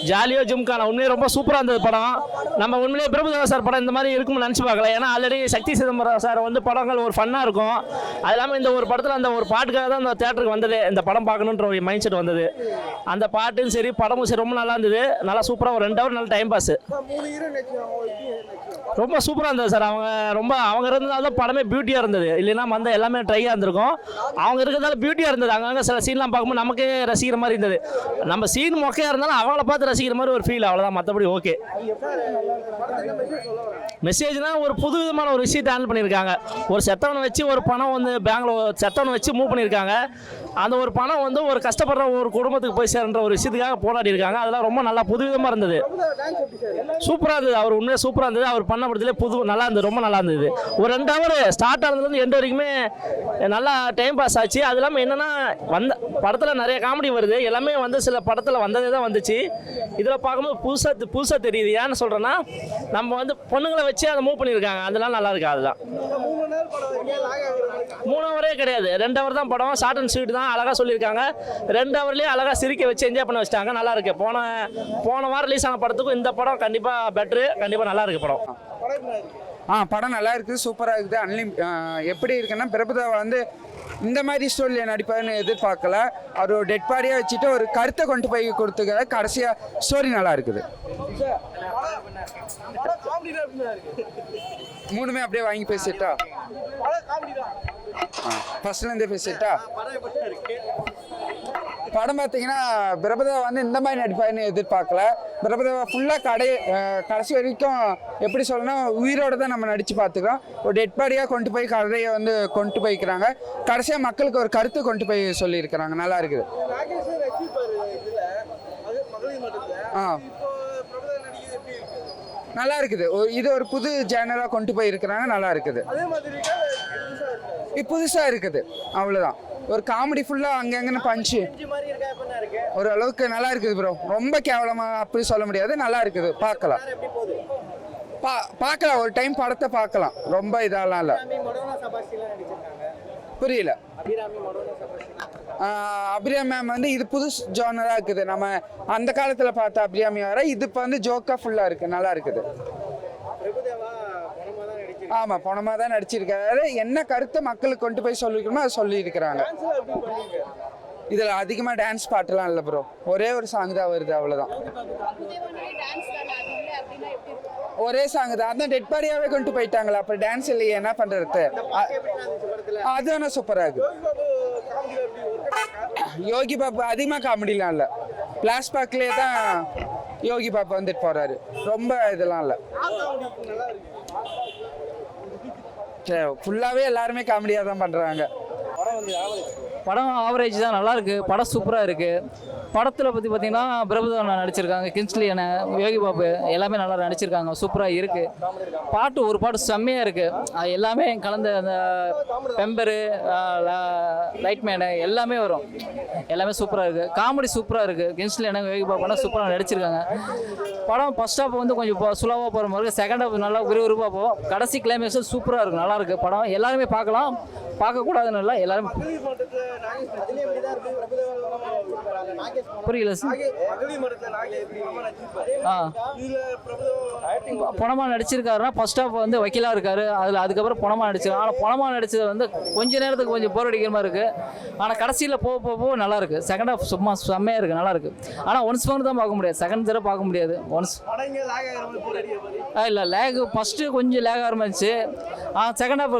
ஜாலியோ gymkhana உண்மையே ரொம்ப சூப்பராக இருந்தது படம். நம்ம உண்மையிலேயே பிரபுதேவா சார் படம் இந்த மாதிரி இருக்கும்னு நினச்சி பார்க்கல. ஏன்னா ஆல்ரெடி சக்தி சிதம்பரம் சார் வந்து படங்கள் ஒரு ஃபன்னாக இருக்கும். அது இல்லாமல் இந்த ஒரு படத்தில் அந்த ஒரு பாட்டுக்காக தான் அந்த தேட்டருக்கு வந்தது, இந்த படம் பார்க்கணுன்ற ஒரு மைண்ட் செட் வந்தது. அந்த பாட்டும் சரி படமும் சரி ரொம்ப நல்லா இருந்தது. நல்லா சூப்பராக ஒரு 2 ஹவர் நல்ல டைம் பாஸ். ரொம்ப சூப்பராக இருந்தது சார். அவங்க இருந்ததால படமே பியூட்டியாக இருந்தது. இல்லைன்னா வந்து எல்லாமே ட்ரையாக இருந்திருக்கும். அவங்க இருக்கிறதால பியூட்டியாக இருந்தது. அங்கங்கே சில சீன்லாம் பார்க்கும்போது நமக்கே ரசிக்கிற மாதிரி இருந்தது. நம்ம சீன் மொக்கையாக இருந்தாலும் அவங்கள பார்த்து ரசிக்கிற மாதிரி ஒரு ஃபீல், அவ்வளோதான். மற்றபடி ஓகே. மெசேஜ்னா ஒரு புது விதமான ஒரு விஷயத்தை ஹேண்டில் பண்ணியிருக்காங்க. ஒரு செத்தவனை வச்சு ஒரு பணம் வந்து பேங்கில் செத்தவனை வச்சு மூவ் பண்ணியிருக்காங்க. அந்த ஒரு பணம் வந்து ஒரு கஷ்டப்படுற ஒரு குடும்பத்துக்கு போய் சேர்ன்ற ஒரு விஷயத்துக்காக போராடி இருக்காங்க. அதெல்லாம் ரொம்ப நல்லா புதுவிதமாக இருந்தது. சூப்பராக இருந்தது. அவர் உண்மையாக சூப்பராக இருந்தது. அவர் பண்ண படத்துலேயே நல்லா இருந்தது, ரொம்ப நல்லா இருந்தது. ஒரு 2 ஹவர் ஸ்டார்ட் ஆனதுலேருந்து எண்டு வரைக்குமே நல்லா டைம் பாஸ் ஆச்சு. அது இல்லாமல் என்னென்னா படத்தில் நிறைய காமெடி வருது. எல்லாமே வந்து சில படத்தில் வந்ததே தான் வந்துச்சு. இதில் பார்க்கும்போது புதுசாக தெரியுது. ஏன்னு சொல்கிறேன்னா நம்ம வந்து பொண்ணுங்களை வச்சு அதை மூவ் பண்ணியிருக்காங்க. அதெல்லாம் நல்லா இருக்கு. அதுதான் 3 ஹவரே கிடையாது, 2 ஹவர் தான் படம். ஷார்ட் அண்ட் ஸ்வீட் தான், அழகாக சொல்லியிருக்காங்க. 2 ஹவர்லேயே அழகாக சிரிக்க வச்சு என்ஜாய் பண்ண வச்சிட்டாங்க. நல்லா இருக்கு. போன வாரம் ரிலீஸ் ஆன படத்துக்கும் இந்த படம் கண்டிப்பாக பெட்ரு. கண்டிப்பாக நல்லா இருக்கு படம். படம் நல்லா இருக்குது, சூப்பராக இருக்குது. எப்படி இருக்குன்னா பிரபுதேவா வந்து இந்த மாதிரி ஸ்டோரியில் நடிப்பாருன்னு எதிர்பார்க்கல. அவர் ஒரு டெட் பாடியாக வச்சுட்டு ஒரு கருத்தை கொண்டு போய் கொடுத்துக்கிற கடைசியாக ஸ்டோரி நல்லா இருக்குது. 3மே அப்படியே வாங்கி பேசிட்டா, ஃபர்ஸ்ட்லேருந்தே பேசிட்டா. படம் பார்த்தீங்கன்னா பிரபுதேவா வந்து இந்த மாதிரி நடிப்பாருன்னு எதிர்பார்க்கல. பிரபுதேவா ஃபுல்லாக கடைசி வரைக்கும் எப்படி சொல்லணும், உயிரோடு தான் நம்ம நடித்து பார்த்துக்கிறோம். ஒரு டெட் பாடியாக கொண்டு போய் கதையை வந்து கொண்டு போய்க்கிறாங்க. கடைசியாக மக்களுக்கு ஒரு கருத்து கொண்டு போய் சொல்லியிருக்கிறாங்க. நல்லா இருக்குது. நல்லா இருக்குது. இது ஒரு புது ஜேனராக கொண்டு போய் இருக்கிறாங்க. நல்லா இருக்குது. இது புதுசாக இருக்குது, அவ்வளோதான். ஒரு காமெடி ஃபுல்லாக அங்கங்கன்னு பஞ்சு ஒரு அளவுக்கு நல்லா இருக்குது ப்ரோ. ரொம்ப கேவலமாக அப்படி சொல்ல முடியாது, நல்லா இருக்குது. பார்க்கலாம் ஒரு டைம் படத்தை பார்க்கலாம். ரொம்ப இதெல்லாம் இல்லை. புரியல. அபிராமி மேம் வந்து இது புது ஜானராக இருக்குது. நம்ம அந்த காலத்தில் பார்த்த அபிராமி வர இது இப்போ வந்து ஜோக்கா ஃபுல்லாக இருக்குது. நல்லா இருக்குது. ஆமாம், பணமாக தான் நடிச்சிருக்காரு. என்ன கருத்தை மக்களுக்கு கொண்டு போய் சொல்லிக்கணுமோ அதை சொல்லியிருக்கிறாங்க. இதில் அதிகமாக டான்ஸ் பாட்டெல்லாம் இல்லை ப்ரோ. ஒரே ஒரு சாங் தான் வருது, அவ்வளோதான். ஒரே சாங் தான். அதான் டெட் பாடியாகவே கொண்டு போயிட்டாங்களா, அப்புறம் டான்ஸ் இல்லையே, என்ன பண்ணுறது? அது வேணா சூப்பராக இருக்குது. யோகி பாபு அதிகமாக காமெடிலாம் இல்லை. பிளாஷ்பேக்லேயே தான் யோகி பாபு வந்துட்டு போகிறாரு. ரொம்ப இதெல்லாம் இல்லை. ஃபுல்லாகவே எல்லாருமே காமெடியாக தான் பண்ணுறாங்க. படம் ஆவரேஜ் தான், நல்லா இருக்கு. படம் சூப்பராக இருக்கு. படத்தில் பற்றி பார்த்தீங்கன்னா பிரபுதேவா நடிச்சிருக்காங்க, கிங்ஸ்லி அண்ணன், யோகி பாபு எல்லாமே நல்லா நடிச்சிருக்காங்க. சூப்பராக இருக்கு. ஒரு பாட்டு செம்மையாக இருக்கு. எல்லாமே கலந்த அந்த பெம்பரு லைட்மேனு எல்லாமே வரும். எல்லாமே சூப்பராக இருக்கு. காமெடி சூப்பராக இருக்கு. கிங்ஸ்லி அண்ணன், யோகி பாபுனா சூப்பராக நடிச்சிருக்காங்க. படம் ஃபர்ஸ்ட் ஹாஃப் வந்து கொஞ்சம் ஸ்லோவாக போகிற மாதிரி, செகண்ட் ஹாஃப் நல்லா விறுவிறுப்பாக போகும். கடைசி கிளைமேக்ஸ் சூப்பராக இருக்கும். நல்லா இருக்கு படம். எல்லாருமே பார்க்கலாம், பார்க்கக்கூடாதுன்னு இல்லை, எல்லாருமே. புரியல பணமா நடிச்சிருக்காருன்னா ஃபர்ஸ்ட் ஹாஃப் வந்து வக்கீலா இருக்காரு. அதுக்கப்புறம் பணமா நடிச்சிருக்காரு. ஆனால் பணமா நடிச்சது வந்து கொஞ்ச நேரத்துக்கு கொஞ்சம் போர் அடிக்கிற மாதிரி இருக்கு. ஆனால் கடைசியில் போக நல்லா இருக்கு. செகண்ட் ஹாஃப் சும்மா செம்மையா இருக்கு, நல்லா இருக்கு. ஆனால் ஒன்ஸ் ஃபோன் தான் பார்க்க முடியாது, செகண்ட் தடவை பார்க்க முடியாது. ஒன்ஸ் இல்லை லேக் ஃபர்ஸ்ட்டு கொஞ்சம் லேக் ஆரம்பிச்சு. செகண்ட் ஹாஃப்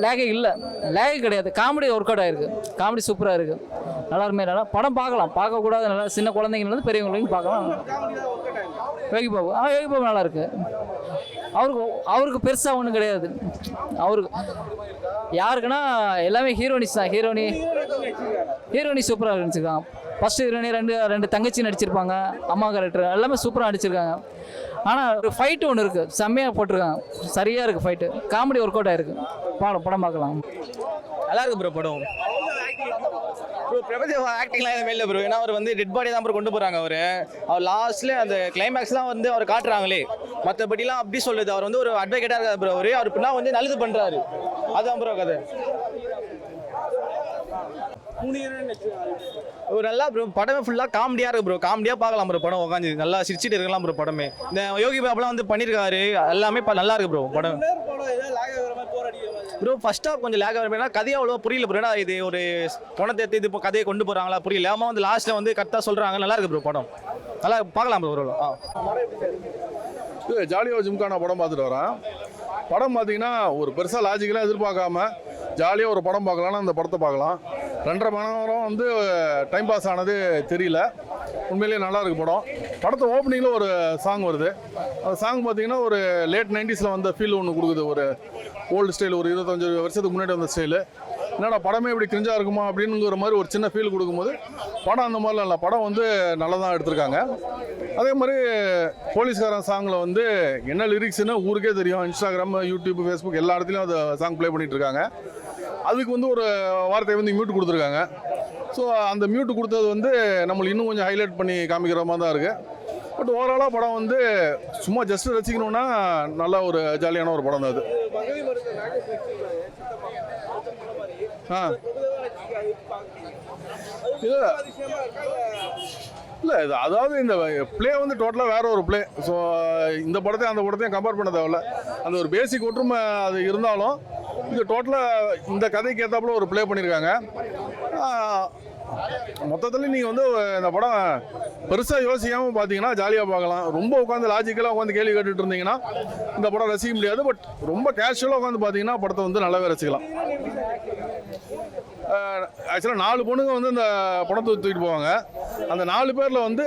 லேகே இல்லை, லேக் கிடையாது. காமெடி ஒர்க் அவுட் ஆயிருக்கு. காமெடி சூப்பராக இருக்கு. எல்லாருமே நல்லா படம் பார்க்கலாம், பார்க்கக்கூடாது. நல்லா சின்ன குழந்தைங்கலேருந்து பெரியவங்களையும் பார்க்கலாம். யோகி பாபு நல்லா இருக்கு. அவருக்கு பெருசாக ஒன்றும் கிடையாது. அவருக்கு யாருக்குன்னா எல்லாமே ஹீரோனிஸ் தான். ஹீரோனி சூப்பராக நடிச்சிருக்காங்க. ஃபர்ஸ்ட் ஹீரோனி ரெண்டு தங்கச்சி நடிச்சிருப்பாங்க. அம்மா கேரக்டர் எல்லாமே சூப்பராக நடிச்சிருக்காங்க. ஆனால் ஒரு ஃபைட்டு ஒன்று இருக்குது, செம்மையாக போட்டிருக்காங்க. சரியாக இருக்குது ஃபைட்டு. காமெடி ஒர்க் அவுட் ஆகிருக்கு. படம் பார்க்கலாம். நல்லா இருக்கு ப்ரோ படம். ப்ரோ பிரபுதேவா ஆக்டிங்லாம் எதுவுமே இல்லை ப்ரோ. ஏன்னா அவர் வந்து டெட் பாடி தான் ப்ரோ கொண்டு போகிறாங்க. அவர் லாஸ்ட்டில் அந்த கிளைமேக்ஸ்லாம் வந்து அவர் காட்டுறாங்களே, மற்றபடிலாம் அப்படி சொல்லுது. அவர் வந்து ஒரு அட்வொகேட்டாக இருக்கார் ப்ரோ. அவர் இப்படிலாம் வந்து நல்லது பண்ணுறாரு. அதுதான் ப்ரோ கதை. ஒரு நல்லா ப்ரோ படமே ஃபுல்லாக காமெடியாக இருக்கு ப்ரோ. காமெடியாக பார்க்கலாம் ப்ரோ படம் உட்காந்து நல்லா சிரிச்சிட்டு இருக்கலாம் ப்ரோ. படமே இந்த யோகி பாபுலாம் வந்து பண்ணியிருக்காரு எல்லாமே நல்லா இருக்கு ப்ரோ படம். ப்ரோ ஃபர்ஸ்ட் ஹாஃப் கொஞ்சம் லேக் ஆகிற கதையை அவ்வளோ புரியல ப்ரோ. ஏன்னா இது ஒரு பணத்தை எடுத்து இது இப்போ கதையை கொண்டு போகிறாங்களா புரியல. ஆமாம் வந்து லாஸ்ட்டில் வந்து கரெக்டாக சொல்கிறாங்க. நல்லா இருக்கு ப்ரோ படம். நல்லா பார்க்கலாம் ப்ரோ. ஒரு ஜாலியாக ஜிம்கான படம் பார்த்துட்டு வரேன். படம் பார்த்தீங்கன்னா ஒரு பெருசாக லாஜிக்கெலாம் எதிர்பார்க்காம ஜாலியாக ஒரு படம் பார்க்கலாம்னா அந்த படத்தை பார்க்கலாம். 2.5 மணி நேரம் வந்து டைம் பாஸ் ஆனது தெரியல. உண்மையிலேயே நல்லா இருக்கு படம். படத்தை ஓப்பனிங்கில் ஒரு சாங் வருது. அந்த சாங் பார்த்தீங்கன்னா ஒரு லேட் 90s வந்த ஃபீல் ஒன்று கொடுக்குது. ஒரு ஓல்டு ஸ்டைல், ஒரு 25 வருஷத்துக்கு முன்னாடி வந்த ஸ்டைலு. என்னடா படமே இப்படி கிரிஞ்சாக இருக்குமா அப்படிங்கிற மாதிரி ஒரு சின்ன ஃபீல் கொடுக்கும்போது படம் அந்த மாதிரிலாம் இல்லை. படம் வந்து நல்லா தான் எடுத்திருக்காங்க. அதே மாதிரி போலீஸ்காரன் சாங்கில் வந்து என்ன லிரிக்ஸ்னு ஊருக்கே தெரியும். இன்ஸ்டாகிராம், யூடியூப், ஃபேஸ்புக் எல்லா இடத்துலையும் அந்த சாங் ப்ளே பண்ணிகிட்டு இருக்காங்க. அதுக்கு வந்து ஒரு வார்த்தையை வந்து மியூட் கொடுத்துருக்காங்க. ஸோ அந்த மியூட் கொடுத்தது வந்து நம்மளுக்கு இன்னும் கொஞ்சம் ஹைலைட் பண்ணி காமிக்கிற மாதிரி தான் இருக்குது. பட் ஓவராலாக படம் வந்து சும்மா ஜஸ்ட் ரசிக்கணுன்னா நல்ல ஒரு ஜாலியான ஒரு படம் தான் அது. இல்லை இது அதாவது இந்த ப்ளே வந்து டோட்டலாக வேற ஒரு ப்ளே. ஸோ இந்த படத்தையும் அந்த படத்தையும் கம்பேர் பண்ண தேவையில்ல. அந்த ஒரு பேசிக் ஒற்றுமை அது இருந்தாலும் இது டோட்டலாக இந்த கதைக்கு ஏற்றாப்புல ஒரு ப்ளே பண்ணியிருக்காங்க. மொத்தத்தில் நீங்கள் வந்து இந்த படம் பெருசாக யோசிக்காமல் பார்த்தீங்கன்னா ஜாலியாக பார்க்கலாம். ரொம்ப உட்காந்து லாஜிக்கலாக உட்காந்து கேள்வி கேட்டுட்டு இருந்தீங்கன்னா இந்த படம் ரசிக்க முடியாது. பட் ரொம்ப கேஷுவலாக உட்காந்து பார்த்தீங்கன்னா படத்தை வந்து நல்லாவே ரசிக்கலாம். ஆக்சுவலாக 4 பொண்ணுங்க வந்து இந்த படத்தை தூக்கிட்டு போவாங்க. அந்த 4 பேரில் வந்து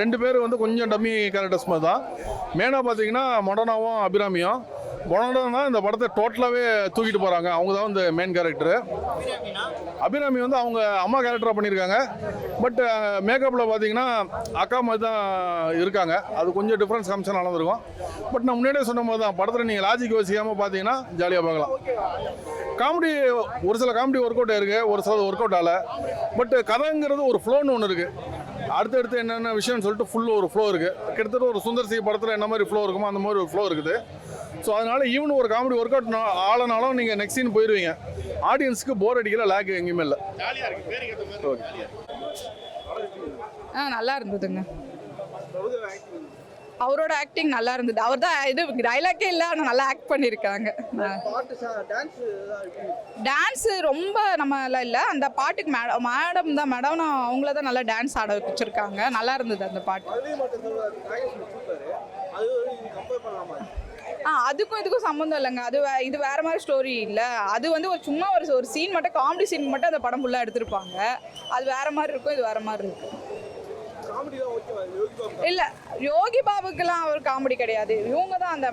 2 பேர் வந்து கொஞ்சம் டம்மி கேரக்டர்ஸ் மாதிரி தான். மெயினாக பார்த்தீங்கன்னா மொடனாவும் அபிராமியும். மொடனா இந்த படத்தை டோட்டலாகவே தூக்கிட்டு போகிறாங்க. அவங்க தான் வந்து மெயின் கேரக்டரு. அபிராமி வந்து அவங்க அம்மா கேரக்டராக பண்ணியிருக்காங்க. பட் மேக்கப்பில் பார்த்தீங்கன்னா அக்கா மாதிரி தான் இருக்காங்க. அது கொஞ்சம் டிஃப்ரென்ஸ் காமிச்சா நடந்திருக்கும். பட் நான் முன்னாடியே சொன்ன மாதிரி தான் படத்தில் நீங்கள் லாஜிக் யோசிக்காமல் பார்த்தீங்கன்னா ஜாலியாக பார்க்கலாம். காமெடி ஒரு சில காமெடி ஒர்க் அவுட் இருக்குது, ஒரு சில ஒர்க் அவுட் ஆகலை. பட் கதைங்கிறது ஒரு ஃப்ளோன்னு ஒன்று இருக்குது. அடுத்தடுத்து என்னென்ன விஷயம்னு சொல்லிட்டு ஃபுல்லு ஒரு ஃப்ளோ இருக்குது. கிட்டத்தட்ட ஒரு சுந்தர் சி படத்தில் என்ன மாதிரி ஃப்ளோ இருக்குமோ அந்த மாதிரி ஒரு ஃப்ளோ இருக்குது. ஸோ அதனால் ஈவன் ஒரு காமெடி ஒர்க் அவுட் ஆளனாலும் நீங்கள் நெக்ஸ்ட் சீன் போயிடுவீங்க. ஆடியன்ஸுக்கு போர் அடிக்கல, லேக் எங்கேயுமே இல்லை. நல்லா இருந்ததுங்க. அவரோட ஆக்டிங் நல்லா இருந்தது. அவர் தான் இது டைலாக்கே இல்லை, ஆனால் நல்லா ஆக்ட் பண்ணியிருக்காங்க. டான்ஸு ரொம்ப நம்மளாம் இல்லை. அந்த பாட்டுக்கு மேடம் தான் மேடம் அவங்கள தான் நல்லா டான்ஸ் ஆட வச்சுருக்காங்க. நல்லா இருந்தது அந்த பாட்டு. அதுக்கும் இதுக்கும் சம்மந்தம் இல்லைங்க. இது வேற மாதிரி ஸ்டோரி இல்லை. அது வந்து ஒரு சும்மா ஒரு சீன் மட்டும், காமெடி சீன் மட்டும் அந்த படம் ஃபுல்லாக எடுத்திருப்பாங்க. அது வேற மாதிரி இருக்கும், இது வேற மாதிரி இருக்கும். இல்லை, யோகி பாபுக்கெல்லாம் அவர் காமெடி கிடையாது. இவங்க தான் அந்த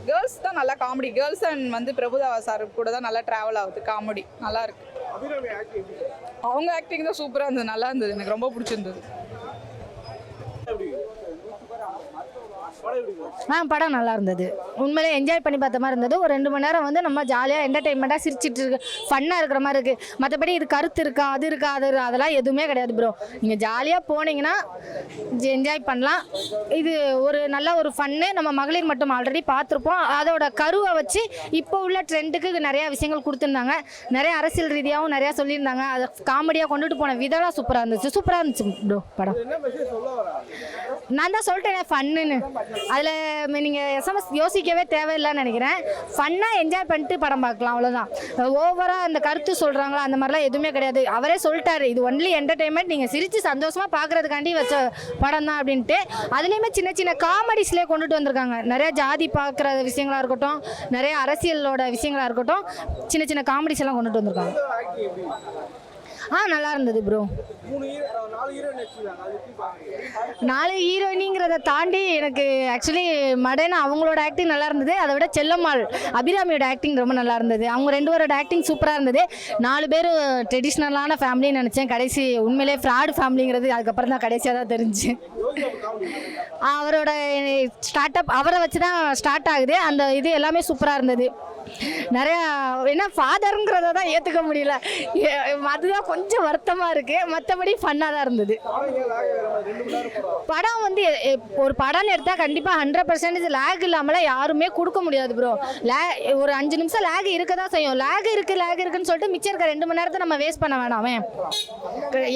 கேர்ள்ஸ் தான் நல்லா காமெடி. கேர்ள்ஸ் அண்ட் வந்து பிரபுதேவா சார் கூட தான் நல்லா ட்ராவல் ஆகுது. காமெடி நல்லா இருக்கு. அவங்க ஆக்டிங் தான் சூப்பராக இருந்தது, நல்லா இருந்தது, எனக்கு ரொம்ப பிடிச்சிருந்தது. படம் நல்லா இருந்தது. உண்மையிலே என்ஜாய் பண்ணி பார்த்த மாதிரி இருந்தது. ஒரு 2 மணி நேரம் வந்து நம்ம ஜாலியாக என்டர்டெயின்மெண்ட்டாக சிரிச்சிட்டு இருக்கு, ஃபன்னாக இருக்கிற மாதிரி இருக்குது. மற்றபடி இது கருத்து இருக்கா, அது இருக்கா, அதெல்லாம் எதுவுமே கிடையாது ப்ரோ. நீங்கள் ஜாலியாக போனீங்கன்னா என்ஜாய் பண்ணலாம். இது ஒரு நல்ல ஒரு ஃபன்னு. நம்ம மகளிர் மட்டும் ஆல்ரெடி பார்த்துருப்போம். அதோட கருவை வச்சு இப்போ உள்ள ட்ரெண்டுக்கு நிறையா விஷயங்கள் கொடுத்துருந்தாங்க. நிறைய அரசியல் ரீதியாகவும் நிறையா சொல்லியிருந்தாங்க. அதை காமெடியாக கொண்டுட்டு போன விதம்லாம் சூப்பராக இருந்துச்சு ப்ரோ படம். நான் தான் சொல்லிட்டேன் ஃபன்னுன்னு. அதில் நீங்கள் எஸ்எம்எஸ் யோசிக்கவே தேவையில்லைன்னு நினைக்கிறேன். ஃபன்னாக என்ஜாய் பண்ணிட்டு படம் பார்க்கலாம், அவ்வளோதான். ஓவராக அந்த கருத்து சொல்கிறாங்களா அந்த மாதிரிலாம் எதுவுமே கிடையாது. அவரே சொல்லிட்டாரு, இது ஒன்லி என்டர்டெயின்மெண்ட், நீங்கள் சிரித்து சந்தோஷமாக பார்க்குறதுக்காண்டி வச்ச படம் தான் அப்படின்ட்டு. அதுலேயுமே சின்ன சின்ன காமெடிஸ்லேயே கொண்டுட்டு வந்திருக்காங்க. நிறைய ஜாதி பார்க்குற விஷயங்களாக இருக்கட்டும், நிறைய அரசியலோட விஷயங்களாக இருக்கட்டும், சின்ன சின்ன காமெடிஸ் எல்லாம் கொண்டுட்டு வந்திருக்காங்க. நல்லா இருந்தது ப்ரோ. 4 ஹீரோயினிங்கிறத தாண்டி எனக்கு ஆக்சுவலி மடனா அவங்களோட ஆக்டிங் நல்லா இருந்தது. அதை விட செல்லம்மாள் அபிராமியோட ஆக்டிங் ரொம்ப நல்லா இருந்தது. அவங்க 2 பேரோட ஆக்டிங் சூப்பராக இருந்தது. 4 பேரும் ட்ரெடிஷ்னலான ஃபேமிலின்னு நினச்சேன். கடைசி உண்மையிலே ஃப்ராட் ஃபேமிலிங்கிறது அதுக்கப்புறம் தான் கடைசியாக தான் தெரிஞ்சு. அவரோட ஸ்டார்ட் அப் அவரை வச்சு தான் ஸ்டார்ட் ஆகுது. அந்த இது எல்லாமே சூப்பராக இருந்தது. நிறையா என்ன ஃபாதருங்கிறத தான் ஏற்றுக்க முடியல. அதுதான் கொஞ்சம் வருத்தமாக இருக்குது. மற்றபடி ஃபன்னாக தான் இருந்தது. படம் வந்து ஒரு படம்னு எடுத்தால் கண்டிப்பாக 100% லேக் இல்லாமலாம் யாருமே கொடுக்க முடியாது ப்ரோ. ஒரு 5 நிமிஷம் லேக் இருக்க தான் செய்யும். லேக் இருக்குன்னு சொல்லிட்டு மிச்சம் இருக்க 2 மணி நேரத்தை நம்ம வேஸ்ட் பண்ண வேணாமே.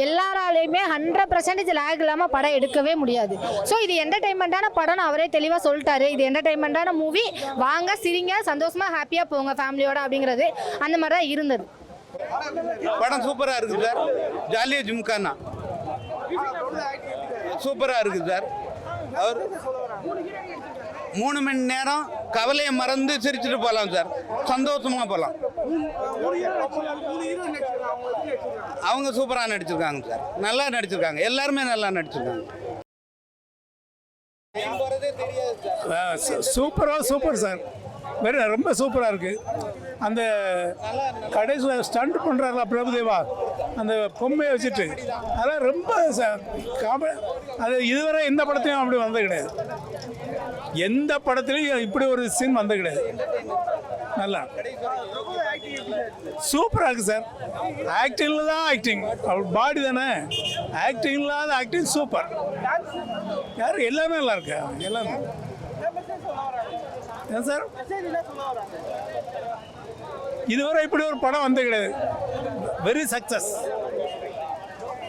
எல்லாராலையுமே 100% லேக் இல்லாமல் படம் எடுக்கவே முடியாது. ஸோ இது என்டர்டைன்மெண்ட்டான படம்னு அவரே தெளிவாக சொல்லிட்டாரு. இது என்டர்டைன்மெண்ட்டான மூவி, வாங்க சிரிங்க சந்தோஷமாக ஹாப்பியாக போங்க ஃபேமிலியோட அப்படிங்கிறது அந்த மாதிரி தான் இருந்தது. படம் சூப்பராக இருக்குது சார். ஜாலியாக ஜிம்கானா சூப்பராக இருக்குது சார். அவர் 3 மணி நேரம் கவலையை மறந்து சிரிச்சுட்டு போகலாம் சார். சந்தோஷமாக போகலாம். அவங்க சூப்பராக நடிச்சிருக்காங்க சார். நல்லா நடிச்சிருக்காங்க. எல்லாருமே நல்லா நடிச்சிருக்காங்க. Super sir. ரொம்ப சூப்பராக இருக்குது. அந்த கடைசியில் ஸ்டண்ட் பண்ணுறாங்களா பிரபுதேவா, அந்த பொம்மையை வச்சுட்டு, அதெல்லாம் ரொம்ப அது இதுவரை எந்த படத்தையும் அப்படி வந்தது கிடையாது. எந்த படத்துலையும் இப்படி ஒரு சீன் வந்தது கிடையாது. நல்லா சூப்பராக இருக்குது சார். ஆக்டிங்கில் தான் ஆக்டிங், அவர் பாடி தானே. ஆக்டிங்கில் தான் ஆக்டிங் சூப்பர். யார் எல்லாமே நல்லா இருக்கு. எல்லாமே ஏன் சார், இதுவரை இப்படி ஒரு படம் வந்தது கிடையாது. Very success.